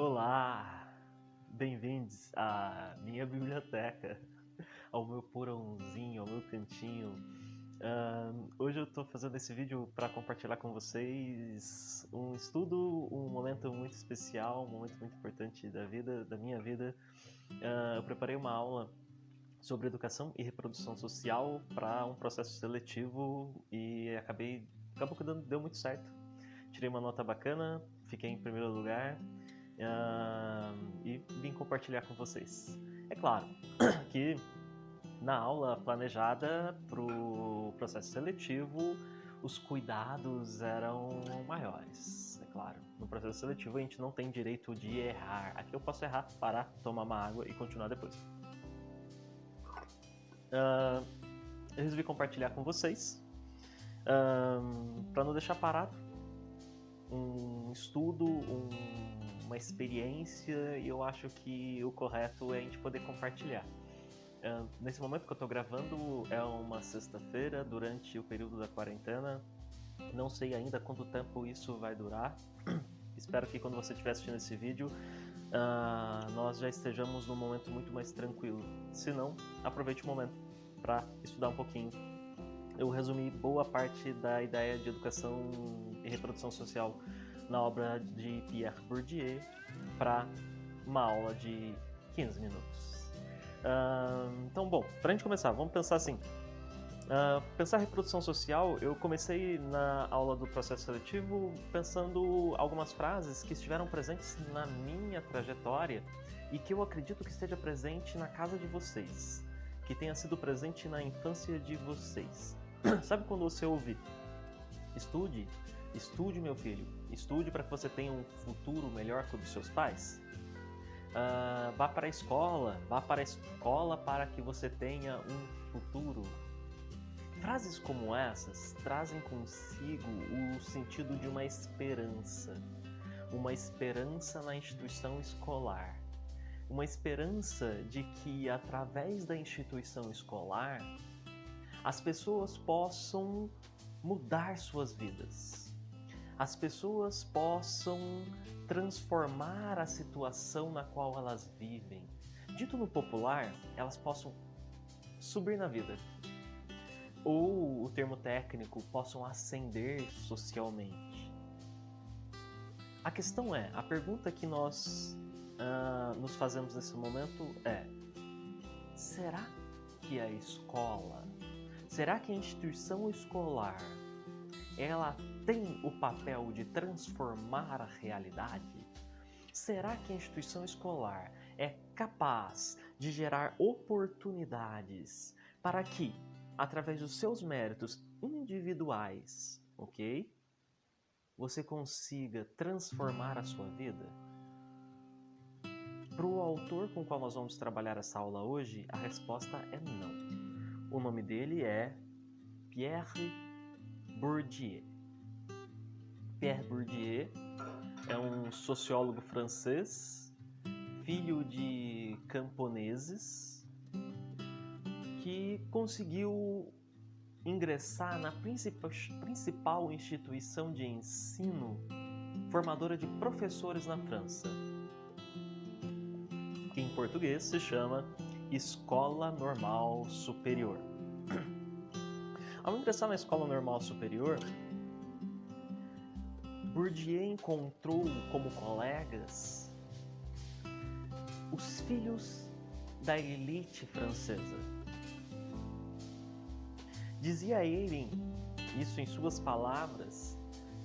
Olá, bem-vindos à minha biblioteca, ao meu porãozinho, ao meu cantinho. Hoje eu estou fazendo esse vídeo para compartilhar com vocês um estudo, um momento muito especial, um momento muito importante da minha vida. Eu preparei uma aula sobre educação e reprodução social para um processo seletivo e acabou que deu muito certo. Tirei uma nota bacana, fiquei em primeiro lugar. E vim compartilhar com vocês. É claro que na aula planejada para o processo seletivo, os cuidados eram maiores. É claro, no processo seletivo a gente não tem direito de errar. Aqui eu posso errar, parar, tomar uma água e continuar depois. Eu resolvi compartilhar com vocês para não deixar parado um estudo, uma experiência, e eu acho que o correto é a gente poder compartilhar. Nesse momento que eu estou gravando é uma sexta-feira, durante o período da quarentena. Não sei ainda quanto tempo isso vai durar. Espero que quando você estiver assistindo esse vídeo, nós já estejamos num momento muito mais tranquilo. Se não, aproveite o momento para estudar um pouquinho. Eu resumi boa parte da ideia de educação e reprodução social na obra de Pierre Bourdieu para uma aula de 15 minutos. Então, bom, para a gente começar, vamos pensar assim. Pensar reprodução social, eu comecei na aula do processo seletivo pensando algumas frases que estiveram presentes na minha trajetória e que eu acredito que esteja presente na casa de vocês, que tenha sido presente na infância de vocês. Sabe quando você ouve: estude, meu filho, estude para que você tenha um futuro melhor que o dos seus pais? Vá para a escola para que você tenha um futuro. Frases como essas trazem consigo o sentido de uma esperança na instituição escolar, uma esperança de que através da instituição escolar as pessoas possam mudar suas vidas, as pessoas possam transformar a situação na qual elas vivem. Dito no popular, elas possam subir na vida, ou o termo técnico, possam ascender socialmente. A questão é, a pergunta que nós nos fazemos nesse momento é: será que a escola, será que a instituição escolar, ela tem o papel de transformar a realidade? Será que a instituição escolar é capaz de gerar oportunidades para que, através dos seus méritos individuais, você consiga transformar a sua vida? Para o autor com o qual nós vamos trabalhar essa aula hoje, a resposta é não. O nome dele é Pierre Bourdieu. Pierre Bourdieu é um sociólogo francês, filho de camponeses, que conseguiu ingressar na principal instituição de ensino formadora de professores na França, que em português se chama Escola Normal Superior. Ao ingressar na Escola Normal Superior, Bourdieu encontrou como colegas os filhos da elite francesa. Dizia ele, isso em suas palavras,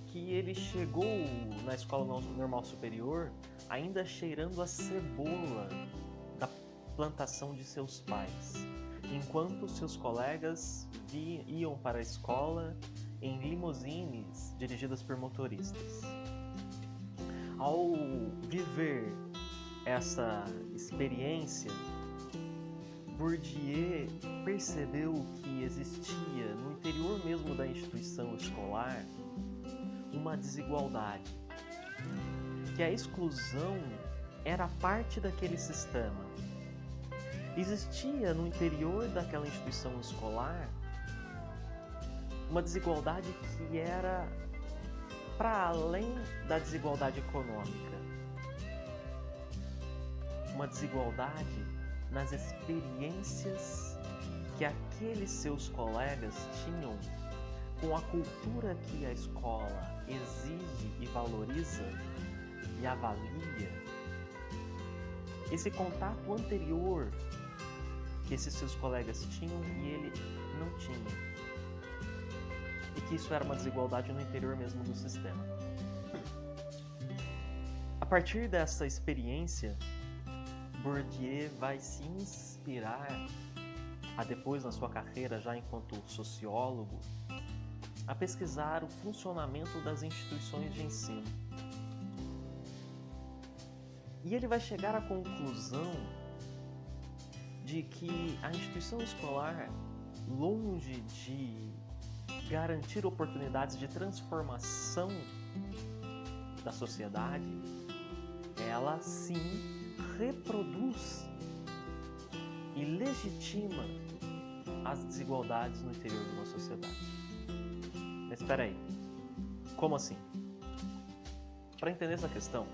que ele chegou na Escola Normal Superior ainda cheirando a cebola da plantação de seus pais, enquanto seus colegas iam para a escola em limusines dirigidas por motoristas. Ao viver essa experiência, Bourdieu percebeu que existia no interior mesmo da instituição escolar uma desigualdade, que a exclusão era parte daquele sistema. Existia no interior daquela instituição escolar uma desigualdade que era para além da desigualdade econômica. uma desigualdade nas experiências que aqueles seus colegas tinham com a cultura que a escola exige e valoriza e avalia. Esse contato anterior que esses seus colegas tinham e ele não tinha. E que isso era uma desigualdade no interior mesmo do sistema. A partir dessa experiência, Bourdieu vai se inspirar a depois na sua carreira já enquanto sociólogo a pesquisar o funcionamento das instituições de ensino. E ele vai chegar à conclusão de que a instituição escolar, longe de garantir oportunidades de transformação da sociedade, ela sim reproduz e legitima as desigualdades no interior de uma sociedade. Mas espera aí, como assim? Para entender essa questão,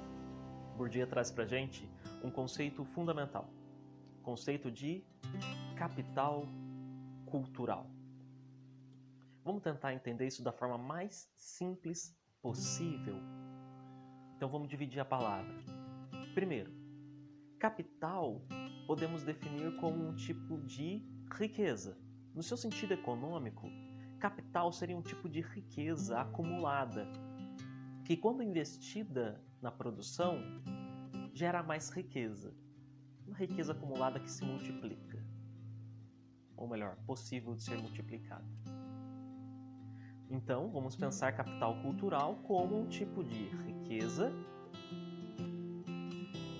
Bourdieu traz para a gente um conceito fundamental, conceito de capital cultural. Vamos tentar entender isso da forma mais simples possível. Então vamos dividir a palavra. Primeiro, capital podemos definir como um tipo de riqueza. No seu sentido econômico, capital seria um tipo de riqueza acumulada, que quando investida na produção, gera mais riqueza. Uma riqueza acumulada que se multiplica. Ou melhor, possível de ser multiplicada. Então, vamos pensar capital cultural como um tipo de riqueza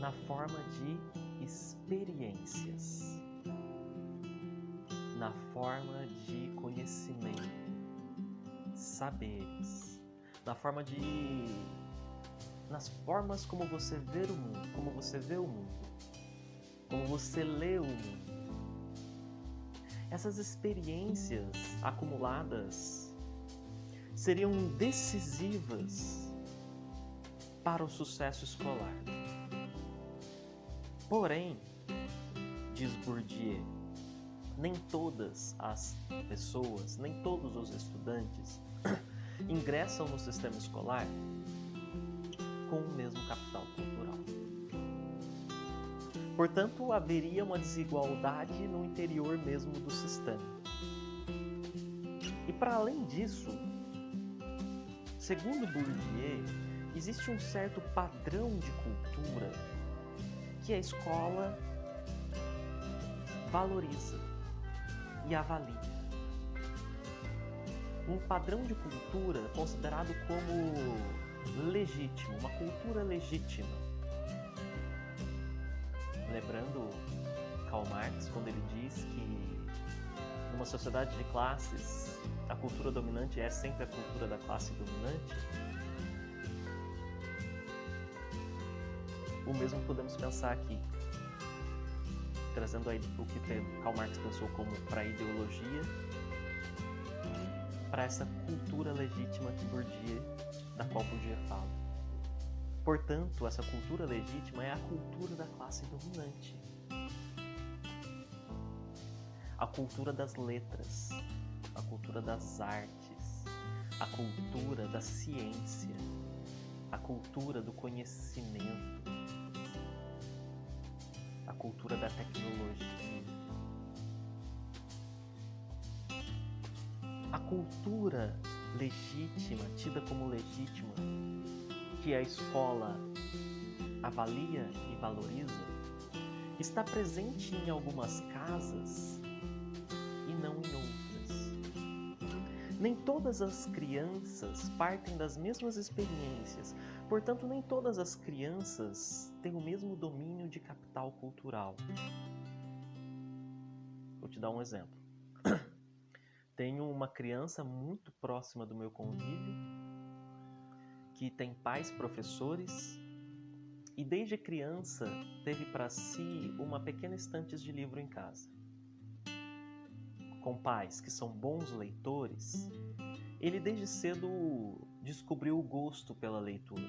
na forma de experiências, na forma de conhecimento, saberes, nas formas como você vê o mundo, como você vê o mundo, como você lê o mundo. Essas experiências acumuladas seriam decisivas para o sucesso escolar. Porém, diz Bourdieu, nem todas as pessoas, nem todos os estudantes ingressam no sistema escolar com o mesmo capital cultural. Portanto, haveria uma desigualdade no interior mesmo do sistema. E para além disso, segundo Bourdieu, existe um certo padrão de cultura que a escola valoriza e avalia. Um padrão de cultura considerado como legítimo, uma cultura legítima. Lembrando Karl Marx, quando ele diz que numa sociedade de classes, a cultura dominante é sempre a cultura da classe dominante, o mesmo podemos pensar aqui, trazendo aí o que Karl Marx pensou como para a ideologia, para essa cultura legítima da qual Bourdieu fala. Portanto, essa cultura legítima é a cultura da classe dominante. A cultura das letras, a cultura das artes, a cultura da ciência, a cultura do conhecimento, a cultura da tecnologia. A cultura legítima, tida como legítima, que a escola avalia e valoriza, está presente em algumas casas e não em outras. Nem todas as crianças partem das mesmas experiências, portanto, nem todas as crianças têm o mesmo domínio de capital cultural. Vou te dar um exemplo. Tenho uma criança muito próxima do meu convívio, que tem pais professores e desde criança teve para si uma pequena estante de livro em casa. Com pais que são bons leitores, ele desde cedo descobriu o gosto pela leitura.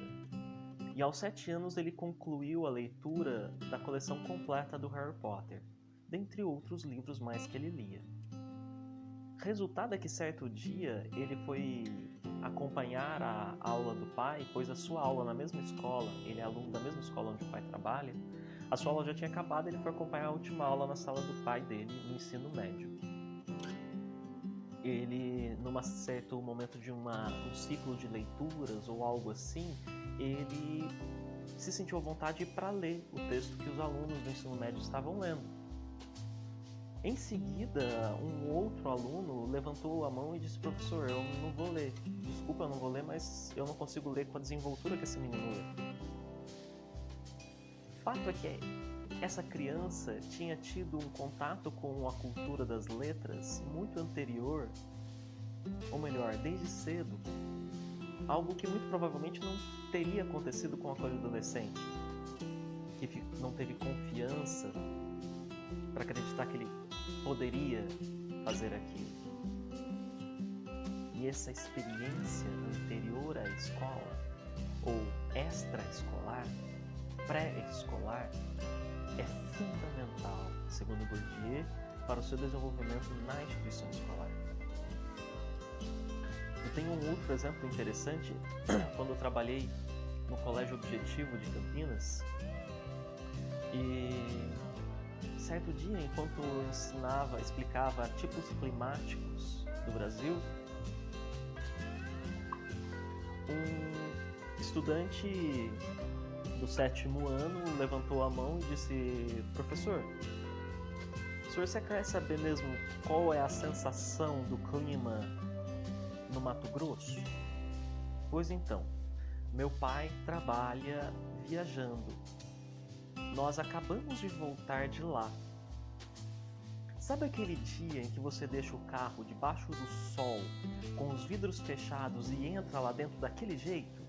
E aos 7 anos ele concluiu a leitura da coleção completa do Harry Potter, dentre outros livros mais que ele lia. Resultado é que certo dia ele foi acompanhar a aula do pai, pois a sua aula na mesma escola, ele é aluno da mesma escola onde o pai trabalha, a sua aula já tinha acabado, ele foi acompanhar a última aula na sala do pai dele no ensino médio. Ele, num certo momento de um ciclo de leituras ou algo assim, ele se sentiu à vontade para ler o texto que os alunos do ensino médio estavam lendo. Em seguida, um outro aluno levantou a mão e disse: professor, eu não vou ler. Desculpa, eu não vou ler, mas eu não consigo ler com a desenvoltura que esse menino lê. O fato é que essa criança tinha tido um contato com a cultura das letras muito anterior, ou melhor, desde cedo. Algo que muito provavelmente não teria acontecido com aquele adolescente, que não teve confiança para acreditar que ele poderia fazer aquilo. E essa experiência anterior à escola, ou extraescolar, pré-escolar, é fundamental, segundo Bourdieu, para o seu desenvolvimento na instituição escolar. Eu tenho um outro exemplo interessante, quando eu trabalhei no Colégio Objetivo de Campinas, e certo dia, enquanto eu explicava tipos climáticos do Brasil, um estudante do 7º ano levantou a mão e disse: professor, o senhor quer saber mesmo qual é a sensação do clima no Mato Grosso? Pois então, meu pai trabalha viajando. Nós acabamos de voltar de lá. Sabe aquele dia em que você deixa o carro debaixo do sol, com os vidros fechados e entra lá dentro daquele jeito?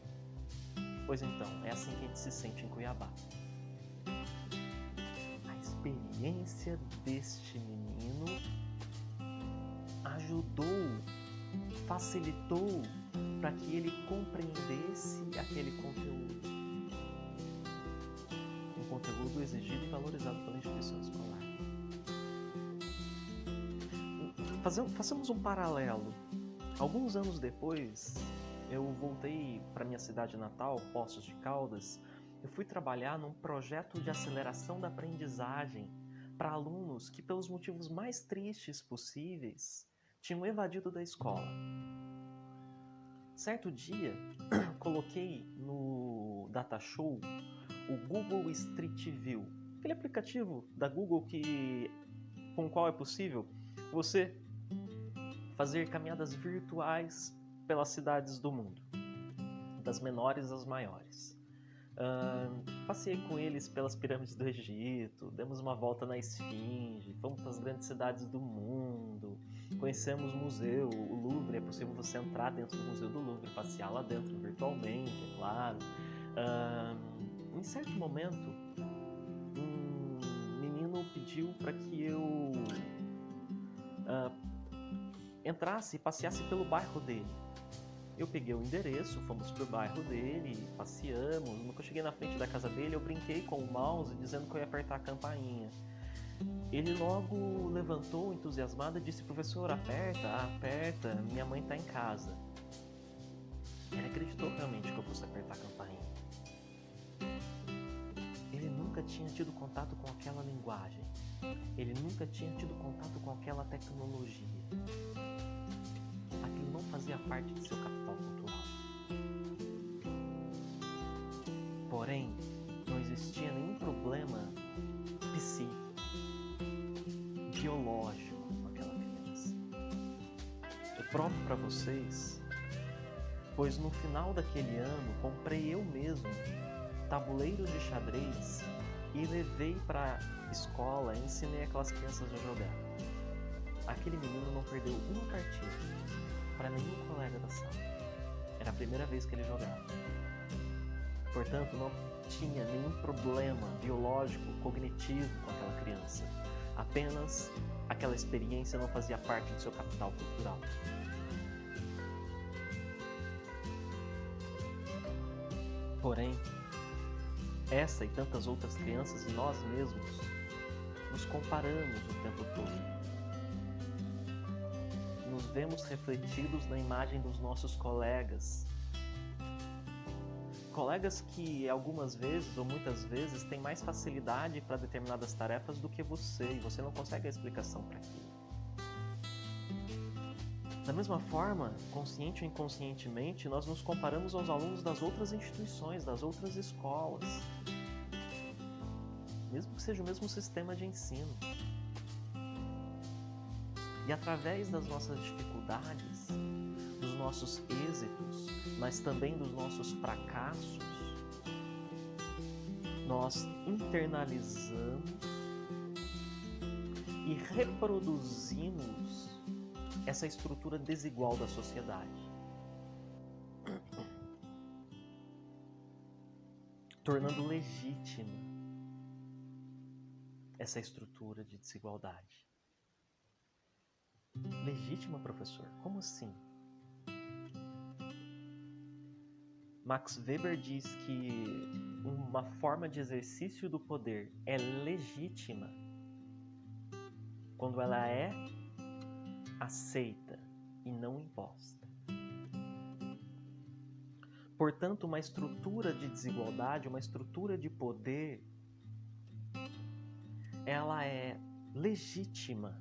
Pois então, é assim que a gente se sente em Cuiabá. A experiência deste menino ajudou, facilitou para que ele compreendesse aquele conteúdo. Um conteúdo exigido e valorizado pela instituição escolar. Façamos um paralelo. Alguns anos depois, eu voltei para minha cidade natal, Poços de Caldas. Eu fui trabalhar num projeto de aceleração da aprendizagem para alunos que, pelos motivos mais tristes possíveis, tinham evadido da escola. Certo dia, coloquei no Datashow o Google Street View, aquele aplicativo da Google com o qual é possível você fazer caminhadas virtuais pelas cidades do mundo, das menores às maiores. Passei com eles pelas pirâmides do Egito, demos uma volta na Esfinge, fomos para as grandes cidades do mundo, conhecemos o museu, o Louvre. É possível você entrar dentro do Museu do Louvre, passear lá dentro virtualmente, é claro. Em certo momento, um menino pediu para que eu entrasse e passeasse pelo bairro dele. Eu peguei o endereço, fomos pro bairro dele, passeamos. Quando eu cheguei na frente da casa dele, eu brinquei com o mouse dizendo que eu ia apertar a campainha. Ele logo levantou, entusiasmado, e disse: professor, aperta, minha mãe tá em casa. Ele acreditou realmente que eu fosse apertar a campainha. Ele nunca tinha tido contato com aquela linguagem. Ele nunca tinha tido contato com aquela tecnologia. Aquilo não fazia parte de seu capital cultural. Porém, não existia nenhum problema psíquico, biológico com aquela criança. Eu provo para vocês, pois no final daquele ano comprei eu mesmo tabuleiros de xadrez e levei para a escola e ensinei aquelas crianças a jogar. Aquele menino não perdeu uma partida para nenhum colega da sala. Era a primeira vez que ele jogava. Portanto, não tinha nenhum problema biológico, cognitivo com aquela criança. Apenas aquela experiência não fazia parte do seu capital cultural. Porém, essa e tantas outras crianças e nós mesmos nos comparamos o tempo todo. Nos vemos refletidos na imagem dos nossos colegas. Colegas que algumas vezes ou muitas vezes têm mais facilidade para determinadas tarefas do que você, e você não consegue a explicação para aquilo. Da mesma forma, consciente ou inconscientemente, nós nos comparamos aos alunos das outras instituições, das outras escolas, mesmo que seja o mesmo sistema de ensino. E através das nossas dificuldades, dos nossos êxitos, mas também dos nossos fracassos, nós internalizamos e reproduzimos essa estrutura desigual da sociedade, tornando legítima essa estrutura de desigualdade. Legítima, professor? Como assim? Max Weber diz que uma forma de exercício do poder é legítima quando ela é aceita e não imposta. Portanto, uma estrutura de desigualdade, uma estrutura de poder, ela é legítima,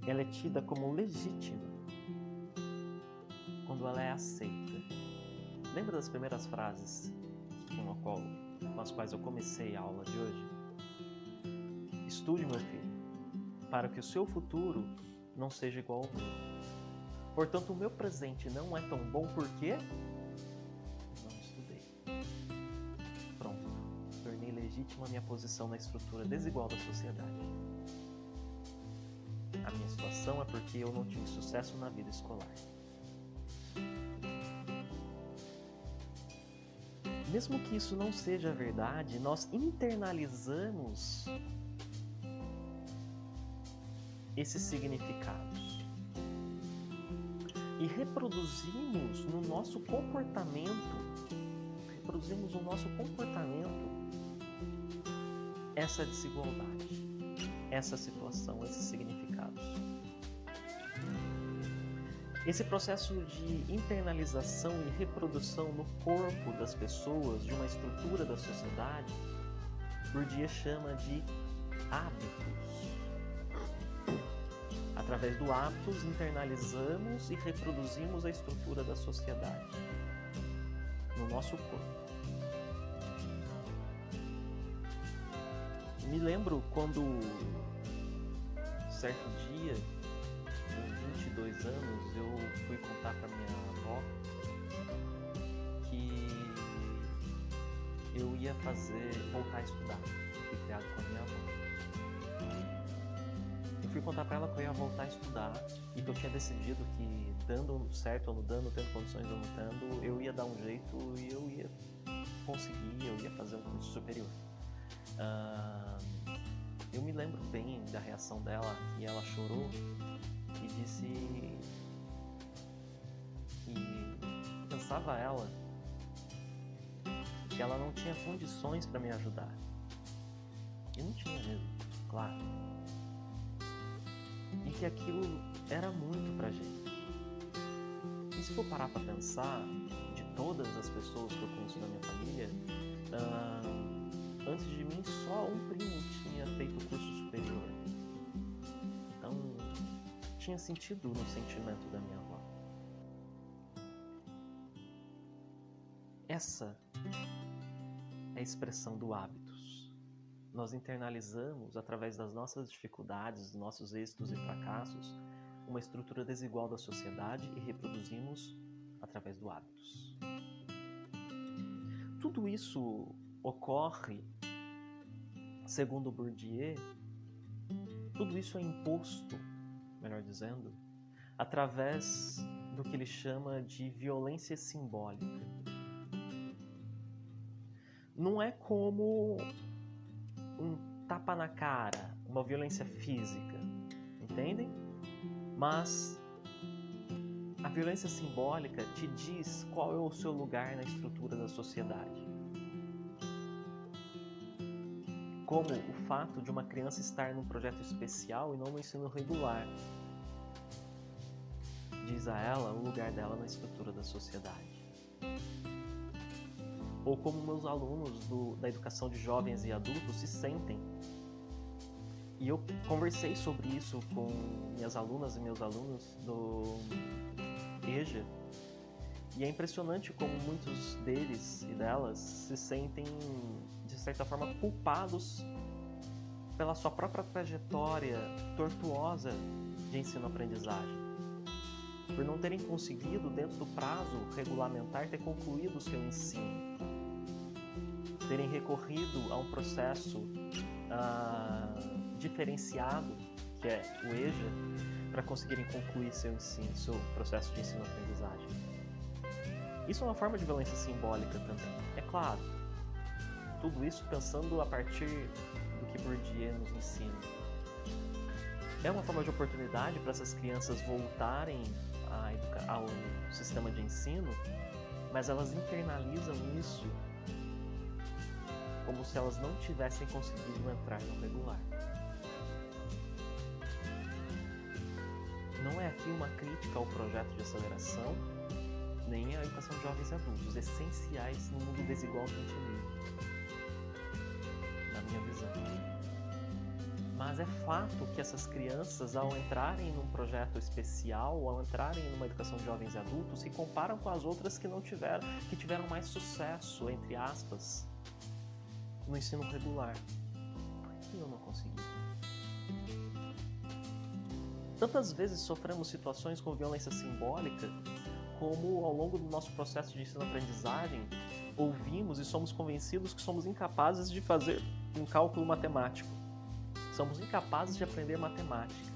ela é tida como legítima quando ela é aceita. Lembra das primeiras frases com as quais eu comecei a aula de hoje? Estude, meu filho, para que o seu futuro não seja igual ao meu. Portanto, o meu presente não é tão bom porque não estudei. Pronto, tornei legítima a minha posição na estrutura desigual da sociedade. A minha situação é porque eu não tive sucesso na vida escolar. Mesmo que isso não seja verdade, nós internalizamos esses significados e reproduzimos no nosso comportamento essa desigualdade, essa situação, esses significados. Esse processo de internalização e reprodução no corpo das pessoas de uma estrutura da sociedade, Bourdieu chama de hábitos. Através do hábitos, internalizamos e reproduzimos a estrutura da sociedade no nosso corpo. Me lembro quando, certo dia, com 22 anos, eu fui contar para minha avó que eu ia voltar a estudar. Fui criado com a minha avó. Eu fui contar para ela que eu ia voltar a estudar e que eu tinha decidido que, dando certo ou não dando, tendo condições ou não tendo, eu ia dar um jeito e eu ia conseguir, eu ia fazer um curso superior. Eu me lembro bem da reação dela, que ela chorou e disse que pensava ela que ela não tinha condições para me ajudar. E não tinha mesmo, claro. E que aquilo era muito pra gente. E se for parar pra pensar, de todas as pessoas que eu conheço da minha família, antes de mim só um primo tinha feito o curso superior. Então, tinha sentido no sentimento da minha avó. Essa é a expressão do hábitos. Nós internalizamos, através das nossas dificuldades, dos nossos êxitos e fracassos, uma estrutura desigual da sociedade e reproduzimos através do hábitos. Tudo isso ocorre, segundo Bourdieu, tudo isso é imposto, melhor dizendo, através do que ele chama de violência simbólica. Não é como um tapa na cara, uma violência física, entendem? Mas a violência simbólica te diz qual é o seu lugar na estrutura da sociedade. como o fato de uma criança estar num projeto especial e não no ensino regular diz a ela o lugar dela na estrutura da sociedade. Ou como meus alunos da educação de jovens e adultos se sentem. E eu conversei sobre isso com minhas alunas e meus alunos do EJA, e é impressionante como muitos deles e delas se sentem, de certa forma, culpados pela sua própria trajetória tortuosa de ensino-aprendizagem, por não terem conseguido, dentro do prazo regulamentar, ter concluído o seu ensino, terem recorrido a um processo diferenciado, que é o EJA, para conseguirem concluir seu ensino, seu processo de ensino-aprendizagem. Isso é uma forma de violência simbólica também, é claro. Tudo isso pensando a partir do que Bourdieu nos ensina. É uma forma de oportunidade para essas crianças voltarem ao sistema de ensino, mas elas internalizam isso como se elas não tivessem conseguido entrar no regular. Não é aqui uma crítica ao projeto de aceleração, nem à educação de jovens e adultos, essenciais no mundo desigual que a gente vive, na minha visão. Mas é fato que essas crianças, ao entrarem num projeto especial, ao entrarem numa educação de jovens e adultos, se comparam com as outras que tiveram mais sucesso, entre aspas, no ensino regular. Por que eu não consegui? Tantas vezes sofremos situações com violência simbólica, como ao longo do nosso processo de ensino-aprendizagem, ouvimos e somos convencidos que somos incapazes de fazer um cálculo matemático. Somos incapazes de aprender matemática.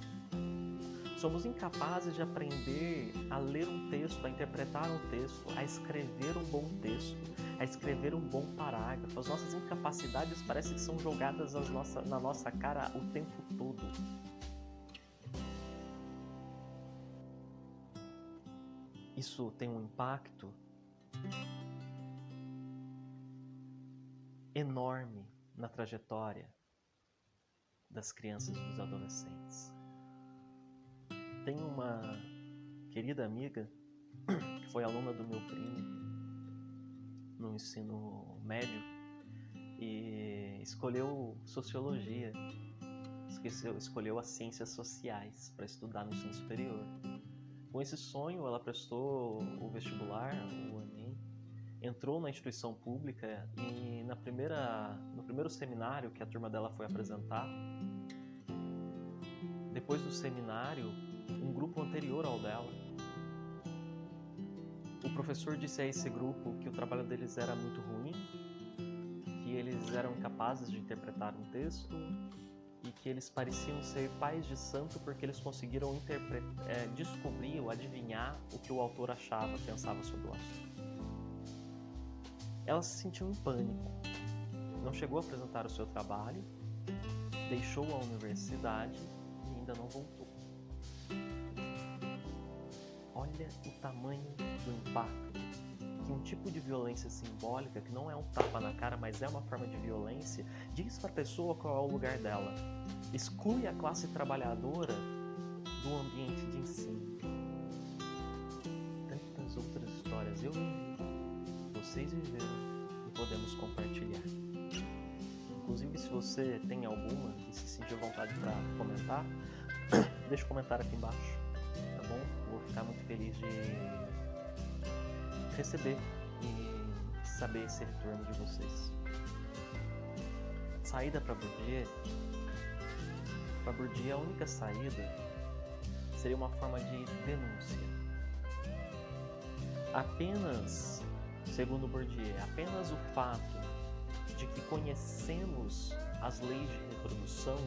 Somos incapazes de aprender a ler um texto, a interpretar um texto, a escrever um bom texto, a escrever um bom parágrafo. As nossas incapacidades parecem que são jogadas na nossa cara o tempo todo. Isso tem um impacto enorme na trajetória das crianças e dos adolescentes. Tenho uma querida amiga que foi aluna do meu primo no ensino médio e escolheu sociologia, escolheu as ciências sociais para estudar no ensino superior. Com esse sonho, ela prestou o vestibular, o Enem, entrou na instituição pública e no primeiro seminário que a turma dela foi apresentar, depois do seminário, um grupo anterior ao dela, o professor disse a esse grupo que o trabalho deles era muito ruim, que eles eram incapazes de interpretar um texto e que eles pareciam ser pais de santo porque eles conseguiram descobrir ou adivinhar o que o autor pensava sobre o assunto. Ela se sentiu em pânico, não chegou a apresentar o seu trabalho, deixou a universidade e ainda não voltou. Olha o tamanho do impacto que um tipo de violência simbólica, que não é um tapa na cara, mas é uma forma de violência, diz para a pessoa qual é o lugar dela. Exclui a classe trabalhadora do ambiente de ensino. Tantas outras histórias eu vivi, vocês viveram e podemos compartilhar. Inclusive, se você tem alguma e se sentir à vontade para comentar, deixa um comentário aqui embaixo, tá bom? Vou ficar muito feliz de receber e saber esse retorno de vocês. Saída para Bourdieu. Para Bourdieu, a única saída seria uma forma de denúncia. Apenas, segundo Bourdieu, apenas o fato de que conhecemos as leis de reprodução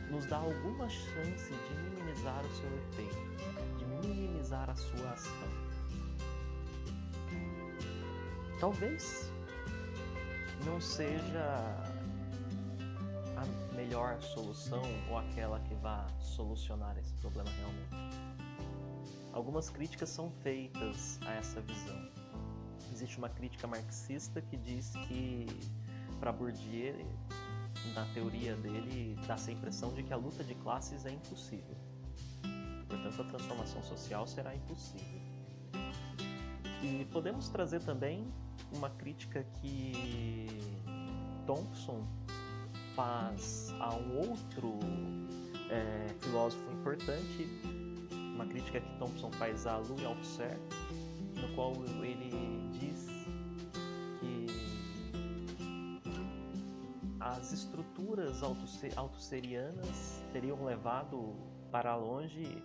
nos dá alguma chance de minimizar o seu efeito, de minimizar a sua ação. Talvez não seja a melhor solução ou aquela que vá solucionar esse problema realmente. Algumas críticas são feitas a essa visão. Existe uma crítica marxista que diz que, para Bourdieu, na teoria dele, dá-se a impressão de que a luta de classes é impossível. Portanto, a transformação social será impossível. E podemos trazer também uma crítica que Thompson faz a um outro filósofo importante, uma crítica que Thompson faz a Louis Althusser, no qual ele diz que as estruturas althusserianas teriam levado para longe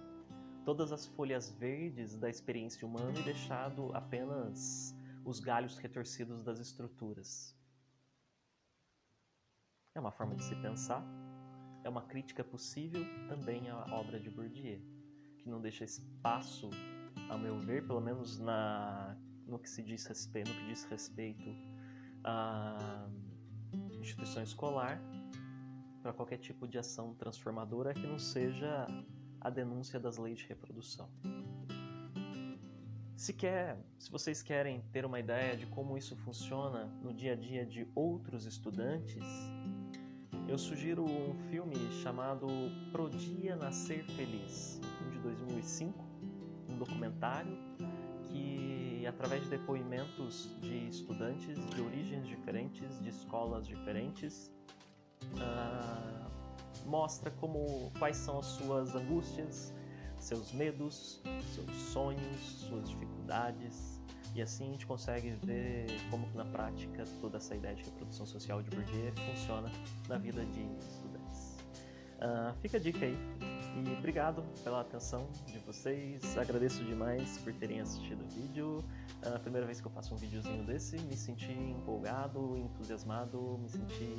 todas as folhas verdes da experiência humana e deixado apenas os galhos retorcidos das estruturas. É uma forma de se pensar, é uma crítica possível também à obra de Bourdieu, que não deixa espaço, a meu ver, pelo menos no que diz respeito à instituição escolar, para qualquer tipo de ação transformadora que não seja a denúncia das leis de reprodução. Se vocês querem ter uma ideia de como isso funciona no dia a dia de outros estudantes, eu sugiro um filme chamado Pro Dia Nascer Feliz, um filme de 2005, um documentário que, através de depoimentos de estudantes de origens diferentes, de escolas diferentes, mostra quais são as suas angústias, seus medos, seus sonhos, suas dificuldades, e assim a gente consegue ver como que na prática toda essa ideia de reprodução social de Bourdieu funciona na vida de estudantes. Fica a dica aí, e obrigado pela atenção de vocês, agradeço demais por terem assistido o vídeo. A primeira vez que eu faço um videozinho desse, me senti empolgado, entusiasmado, me senti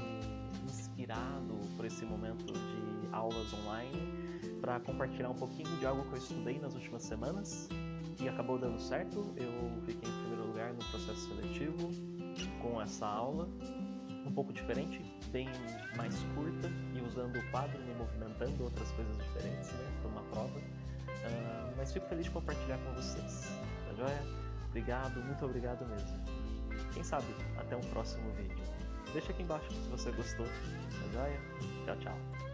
inspirado por esse momento de aulas online para compartilhar um pouquinho de algo que eu estudei nas últimas semanas e acabou dando certo. Eu fiquei em primeiro lugar no processo seletivo com essa aula, um pouco diferente, bem mais curta e usando o quadro, me movimentando, outras coisas diferentes, né, para uma prova. Mas fico feliz de compartilhar com vocês, tá joia? Obrigado, muito obrigado mesmo. E quem sabe, até um próximo vídeo. Deixa aqui embaixo se você gostou, tá joia? Tchau, tchau.